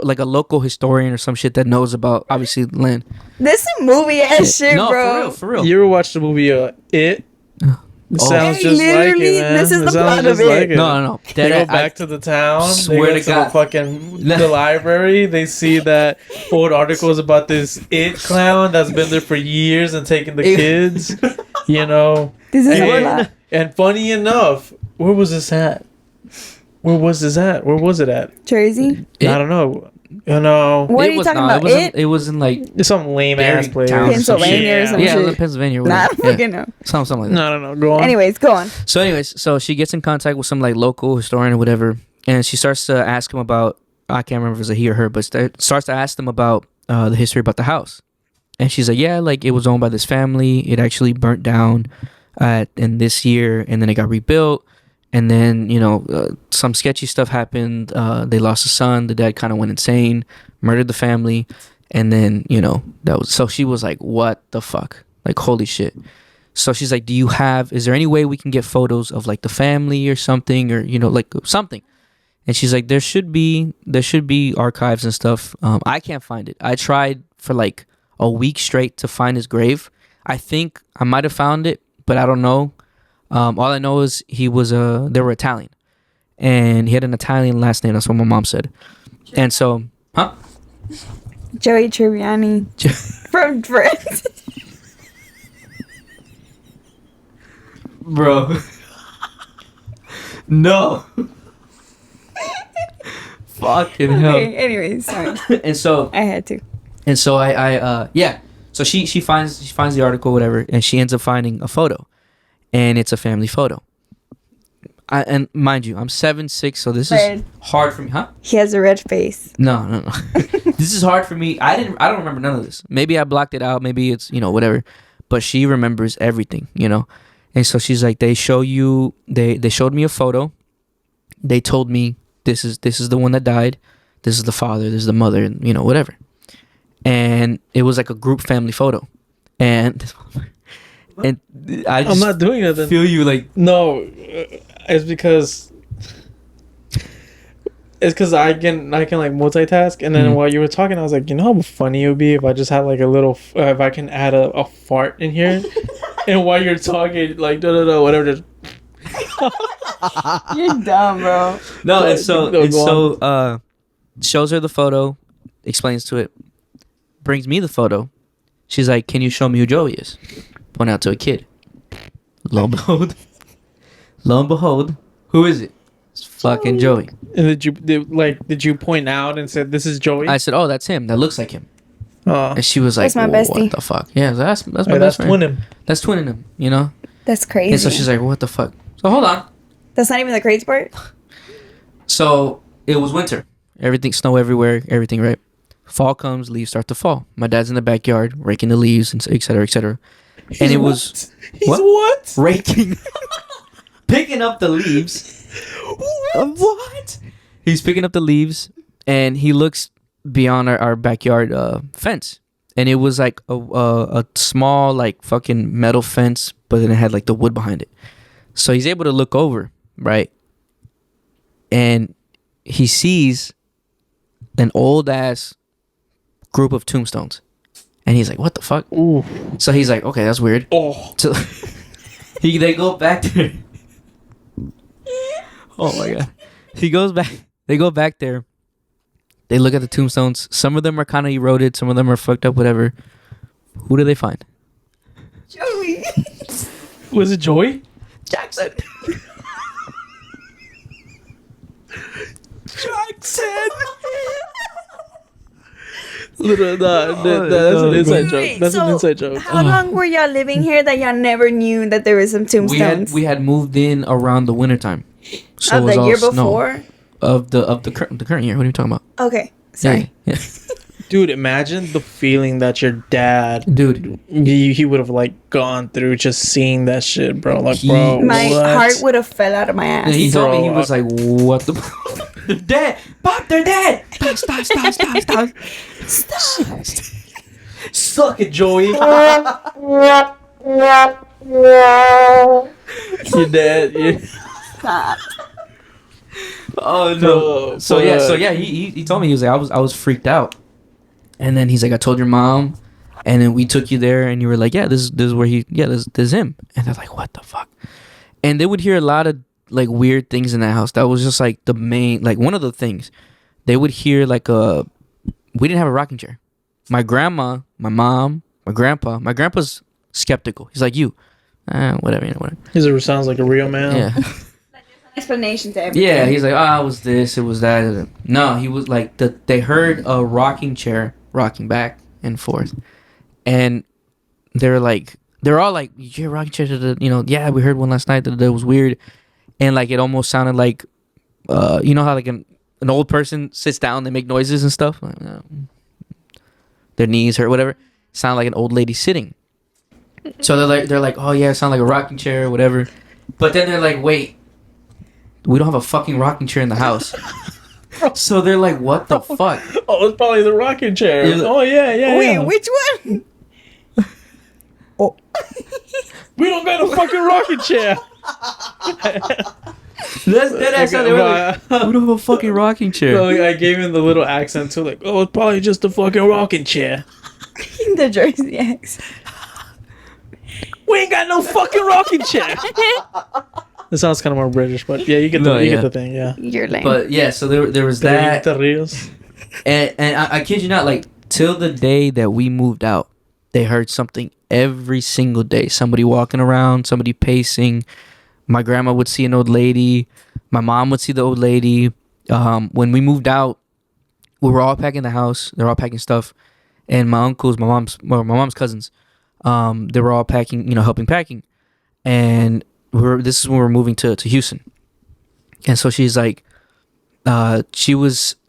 like a local historian or some shit that knows about obviously land. This is movie ass shit, No, bro. for real. You ever watched the movie It? It sounds Hey, just like literally, it, man. this is It the sounds plot just of it. like No. They go back to the town. They Swear go to to God. the fucking the library. They see that old articles about this It clown that's been there for years and taking the kids. You know. This is a plot. And funny enough, where was this at? Where was it at? Jersey? I don't know. You know, What are you talking about? It was in like it's some lame ass place. Pennsylvania or some yeah, it was in shit. Pennsylvania. Nah, I Whatever. don't fucking know. Something like that. No, I don't know. Go on. Anyways, go on. So she gets in contact with some like local historian or whatever, and she starts to ask him about, I can't remember if it's a he or her, but starts to ask them about the history about the house. And she's like, yeah, like it was owned by this family. It actually burnt down in this year, and then it got rebuilt. And then, you know, some sketchy stuff happened. They lost a son. The dad kind of went insane, murdered the family. And then, you know, so she was like, what the fuck? Like, holy shit. So she's like, is there any way we can get photos of like the family or something, or, you know, like something? And she's like, there should be archives and stuff. I can't find it. I tried for like a week straight to find his grave. I think I might have found it, but I don't know. All I know is they were Italian, and he had an Italian last name. That's what my mom said. And so, Joey Tribbiani from Friends. Bro. No. Fucking hell. Okay, anyways, sorry. And so I had to. And so so she finds the article, whatever, and she ends up finding a photo. And it's a family photo. And mind you, I'm 7'6", so this is hard for me, huh? He has a red face. No. This is hard for me. I don't remember none of this. Maybe I blocked it out. Maybe it's, you know, whatever. But she remembers everything, you know. And so she's like, they showed me a photo. They told me this is the one that died. This is the father. This is the mother, and, you know, whatever. And it was like a group family photo. And I'm not doing it. Feel you like no, it's because I can like multitask, and then while you were talking, I was like, you know how funny it would be if I just had like a little if I can add a fart in here, and while you're talking like whatever. Just You're dumb, bro. No, and so shows her the photo, explains to it, brings me the photo. She's like, can you show me who Joey is? point out to a kid. Lo and behold, who is it? It's fucking Joey. And did you point out and said this is Joey? I said, "Oh, that's him. That looks like him." And she was like, That's my bestie. "What the fuck?" Yeah, that's my best that's friend. twinning. That's twinning him. You know. That's crazy. And so she's like, "What the fuck?" So hold on. That's not even the crazy part. So it was winter. Everything, snow everywhere. Everything, right? Fall comes, leaves start to fall. My dad's in the backyard raking the leaves, and et cetera, et cetera. And it was what? Raking, picking up the leaves. What? He's picking up the leaves, and he looks beyond our backyard fence, and it was like a small like fucking metal fence, but then it had like the wood behind it. So he's able to look over, right? And he sees an old ass group of tombstones, and he's like, "What the fuck?" Ooh. So he's like, "Okay, that's weird." Oh. So they go back there. Oh my god. He goes back. They go back there. They look at the tombstones. Some of them are kind of eroded. Some of them are fucked up. Whatever. Who do they find? Joey. Was it Joey? Jackson. Jackson. That's an inside joke. That's an inside joke. How long were y'all living here that y'all never knew that there was some tombstones? We had moved in around the wintertime. So of it was the all year snow. Before? Of the current year. What are you talking about? Okay. Sorry. Yeah. Dude, imagine the feeling that your dad, Dude, he would have like gone through just seeing that shit, bro. Like, bro, My what? heart would have fell out of my ass. and he told me, Bro, he was like, "What the? They're dead, Pop. They're dead. Stop. Suck it, Joey. Your dad. Yeah. Stop. Oh no. Bro, So yeah, he told me, he was like, I was freaked out, and then he's like, "I told your mom, and then we took you there, and you were like, yeah, this is where this is him," and they're like, "What the fuck?" And they would hear a lot of like weird things in that house. That was just like the main, like one of the things. They would hear like we didn't have a rocking chair. My grandma, my mom, my grandpa. My grandpa's skeptical. He's like, whatever, whatever. He sounds like a real man. Yeah. Explanation to everything. Yeah, he's like, it was this, it was that. No, he was like, they heard a rocking chair rocking back and forth, and they're all like, "You hear a rocking chair?" Yeah, we heard one last night that was weird, and like it almost sounded like, you know how like an old person sits down, they make noises and stuff, like, their knees hurt, whatever. Sound like an old lady sitting. So they're like, "Oh yeah, it sounds like a rocking chair or whatever," but then they're like, "Wait. We don't have a fucking rocking chair in the house." So they're like, "What the fuck?" Oh, it's probably the rocking chair. Oh yeah. Wait, which one? Oh. We don't got a fucking rocking chair. That's how they were like, "We don't have a fucking rocking chair." So I gave him the little accent too, like, "Oh, it's probably just a fucking rocking chair." The Jersey accent. We ain't got no fucking rocking chair. It sounds kind of more British, but yeah, you get the thing, yeah. You're lame. But yeah, so there was that, and I kid you not, like till the day that we moved out, they heard something every single day. Somebody walking around, somebody pacing. My grandma would see an old lady. My mom would see the old lady. When we moved out, we were all packing the house. They're all packing stuff, and my uncles, my mom's cousins, they were all packing, helping packing, and this is when we were moving to Houston. And so she's like, they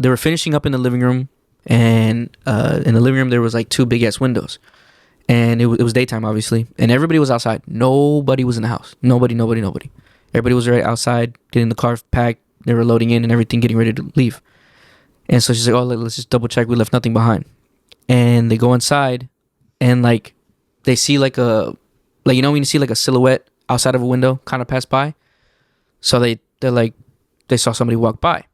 were finishing up in the living room, and in the living room there was like two big ass windows, and it was daytime obviously, and everybody was outside. Nobody was in the house. Nobody. Everybody was right outside, getting the car packed. They were loading in and everything, getting ready to leave. And so she's like, "Oh, let's just double check we left nothing behind." And they go inside, and like they see like when you see like a silhouette outside of a window kind of pass by. So they're like, they saw somebody walk by,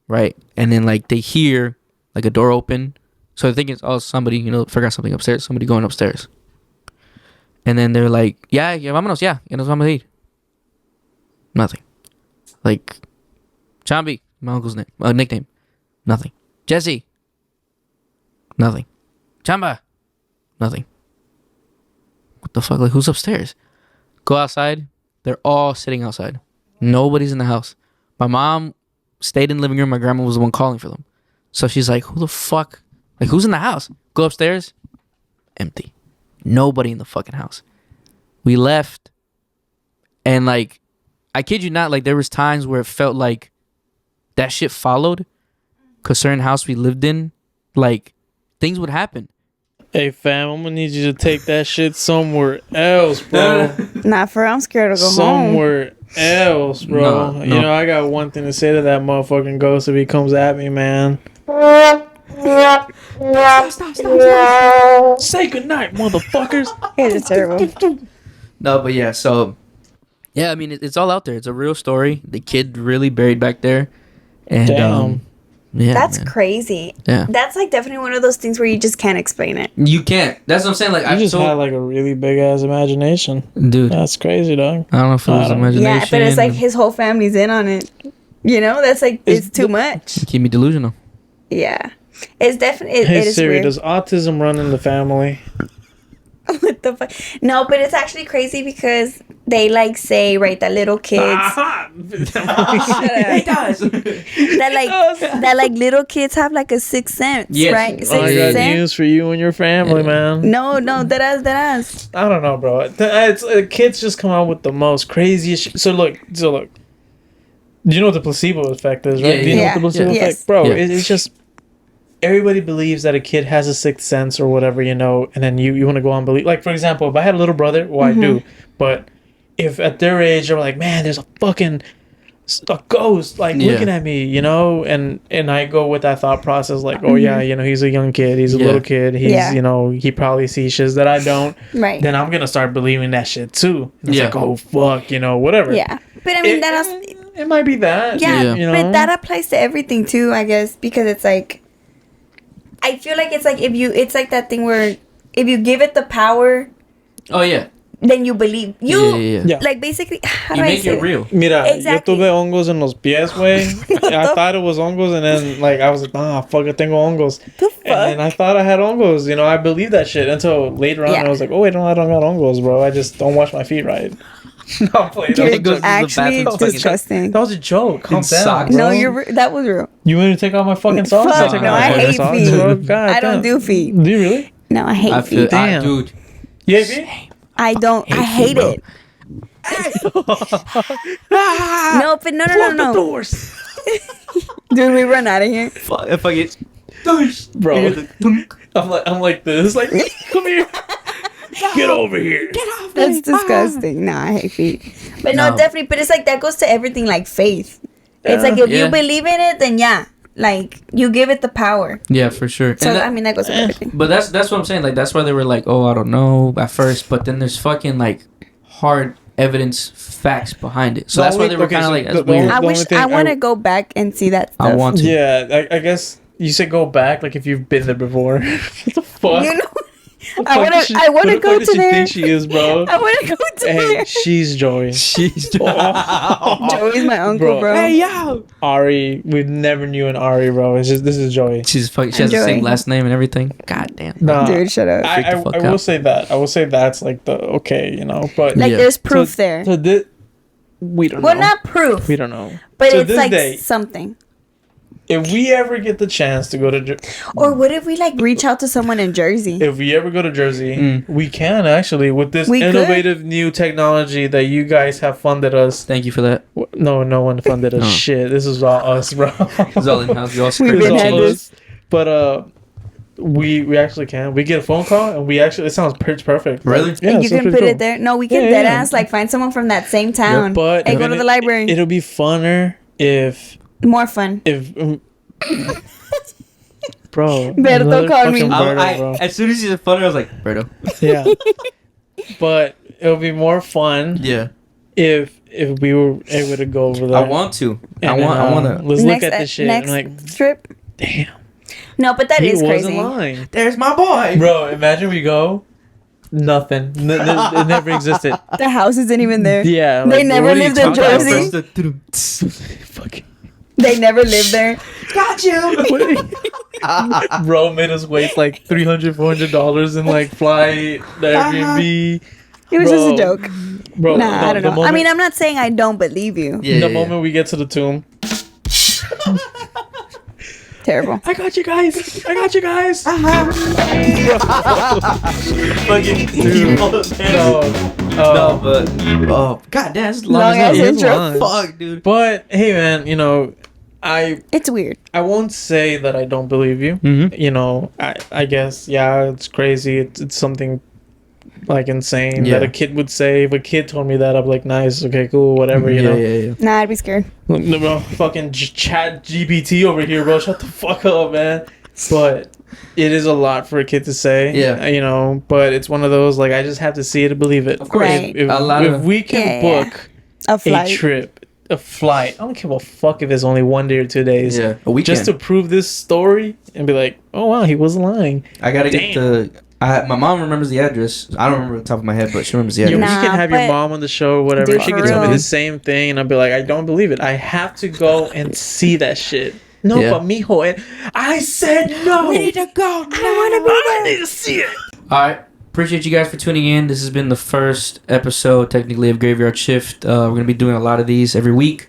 right? And then like they hear like a door open, so they're thinking, "Oh, somebody forgot something upstairs, somebody going upstairs." And then they're like, yeah, vámonos, ya nos vamos a ir. Nothing. Like Chambi, my uncle's nickname. Nothing. Jesse. Nothing. Chamba. Nothing. what the fuck? Like, who's upstairs? Go outside. They're all sitting outside. Nobody's in the house. My mom stayed in the living room. My grandma was the one calling for them. So she's like, who the fuck? Like, who's in the house? Go upstairs. Empty. Nobody in the fucking house. We left. And, like, I kid you not, like, there was times where it felt like that shit followed. Because certain house we lived in, like, things would happen. Hey, fam, I'm gonna need you to take that shit somewhere else, bro. Not for I'm scared to go home. Somewhere else, bro. No. You know, I got one thing to say to that motherfucking ghost if he comes at me, man. Stop. Say goodnight, motherfuckers. It is terrible. No, but yeah, so... Yeah, I mean, it's all out there. It's a real story. The kid really buried back there. And, Damn. yeah, That's man. crazy. Yeah. That's like definitely one of those things where you just can't explain it. You can't. That's what I'm saying. Like, You just had like a really big ass imagination. dude, That's crazy, dog. I don't know if it was imagination. Yeah, but it's like his whole family's in on it. You know, that's like, it's too much. Keep me delusional. Yeah. It's definitely, Hey it is Siri, weird. does autism run in the family? What the fuck? No, but it's actually crazy because they like say, right, that little kids It does. that like little kids have like a sixth sense, Yes. right? I Sixth got sense. news for you and your family, man. No, that is. I don't know, bro. It's kids just come out with the most craziest shit. So look. Do you know what the placebo effect is, right? Yeah, Do you know yeah. what the placebo Yeah. effect, Yes. bro? Yeah. It's just everybody believes that a kid has a sixth sense or whatever, you know, and then you want to go on believe. Like for example, if I had a little brother, well, I do, but if at their age they're like, man, there's a ghost like looking at me, you know, and I go with that thought process like, oh yeah, you know, he's a young kid, he's a little kid, he's you know, he probably sees shit that I don't, Right. then I'm gonna start believing that shit too. It's Yeah. like, oh fuck, you know, whatever. Yeah. But I mean, it might be that. yeah, you know? but that applies to everything too, I guess, because it's like, I feel like it's like it's like that thing where if you give it the power, Oh, yeah. then you believe. Yeah. Like basically, how You do I make say it real. Mira, Exactly. yo tuve hongos en los pies, güey. I thought it was hongos, and then like I was like, nah, fuck, I tengo hongos. The fuck? And then I thought I had hongos. You know, I believed that shit until later on. Yeah. I was like, oh wait, no, I don't got hongos, bro. I just don't wash my feet right. No, I'm playing. Dude, It goes to the actually bathroom fucking- disgusting. That was a joke. Calm In down. socks. Bro. No, that was real. You want me to take off my fucking socks? Fuck I'll take no, off my I fucking hate socks, feet. bro. God I don't damn. do feet. Do you really? No, I hate I feel, feet. Damn. dude. You hate feet? I don't. I hate bro. it. No, but no. doors. Dude, we run out of here. If I get... Bro, I'm like this. Like, come here. Get over here. That's disgusting. No, I hate feet. But no, No. definitely. But it's like that goes to everything like faith. It's like if Yeah. you believe in it, then yeah, like you give it the power. Yeah, for sure. So And that- I mean that goes with everything. But that's what I'm saying. Like, that's why they were like, oh, I don't know at first. But then there's fucking, like, hard evidence facts behind it. So The that's why only- they were okay, kind of so like, the- that's the weird. only- I wish thing I want to I- go back and see that stuff. I want to. Yeah, I guess you said go back. Like if you've been there before. What the fuck? You know, What the I fuck want does to. she- I want to what the go fuck does to she there. think she is, bro? I want to go to Hey, there. she's Joey. She's Joey's my uncle, bro. Hey, yo. Ari, we never knew an Ari, bro. It's just this is Joey. She's fucking. She has the Joey. same last name and everything. God damn. Nah, Dude, shut up. Freak the fuck I will out. say that. I will say that's like the okay, you know. But Like Yeah. there's proof there. So we don't Well, know. not proof, We don't know. but To it's this like day, something. if we ever get the chance to go to, Or what if we like reach out to someone in Jersey? if we ever go to Jersey, we can actually with this We could. innovative new technology that you guys have funded us. Thank you for that. No one funded us. No. Shit, this is all us, bro. It's all in house. You all We've This been is had all this. us. But we actually can. We get a phone call and we actually it sounds perfect. Really? Yeah, And you so can pretty put cool. it there. No, we can Yeah, dead yeah. ass like find someone from that same town. But Hey, go to the library. It'll be funner if More fun. bro. Berto another called me. fucking Berto, bro. As soon as you said funny, I was like, Berto. Yeah. But it'll be more fun Yeah. if we were able to go over there. I want to. I And, want to. Let's look at this shit. Next And like, trip. damn. No, but that He is wasn't crazy. lying. There's my boy. Bro, imagine we go. Nothing. It never existed. The house isn't even there. Yeah. They like, never what are you lived in talking about, Jersey. bro? Fucking. They never lived there. Got you. What are you- Bro made us waste like $300-$400 in like flight, the Airbnb. It was just a joke. Bro, Nah, I don't know. Moment, I mean, I'm not saying I don't believe you. Yeah, the moment we get to the tomb. Terrible. I got you guys. Fucking Dude. No, but god damn, it's long Long ass as intro. hell. Fuck, dude. But hey, man, you know, It's weird. I won't say that I don't believe you. Mm-hmm. You know, I guess, yeah, it's crazy. It's something like insane that a kid would say. If a kid told me that, I'd be like, nice, okay, cool, whatever, you know. Yeah. Nah, I'd be scared. No, bro, fucking chat GPT over here, bro. Shut the fuck up, man. But it is a lot for a kid to say. Yeah. You know, but it's one of those, like, I just have to see it to believe it. Of course. Right. If we can book A flight. a trip, a flight, I don't give a fuck if it's only 1 day or 2 days. Yeah, a weekend. Just to prove this story and be like, oh, wow, he wasn't lying. I gotta get my mom remembers the address. I don't remember the top of my head, but she remembers the You, address. you can have your but- mom on the show or whatever. Dude, She for can tell me real. the same thing, and I'll be like, I don't believe it. I have to go and see that shit. No, Yeah. but mijo, I said no. We need to go. I want to be there. I need to see it. All right. Appreciate you guys for tuning in. This has been the first episode, technically, of Graveyard Shift. We're going to be doing a lot of these every week.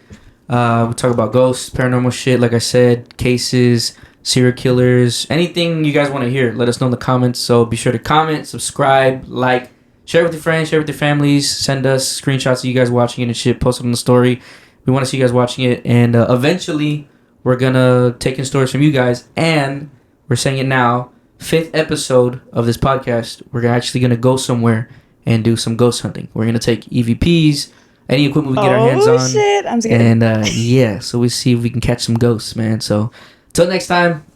We talk about ghosts, paranormal shit, like I said, cases, serial killers, anything you guys want to hear. Let us know in the comments. So be sure to comment, subscribe, like, share it with your friends, share it with your families. Send us screenshots of you guys watching it and shit. Post it on the story. We want to see you guys watching it. And eventually, we're going to take in stories from you guys. And we're saying it now. 5th episode of this podcast, we're actually going to go somewhere and do some ghost hunting. We're going to take EVPs, any equipment we get our hands on. Oh, shit. I'm scared. And yeah, so we'll see if we can catch some ghosts, man. So till next time,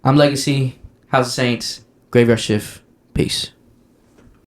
I'm Legacy, House of Saints, Graveyard Shift. Peace.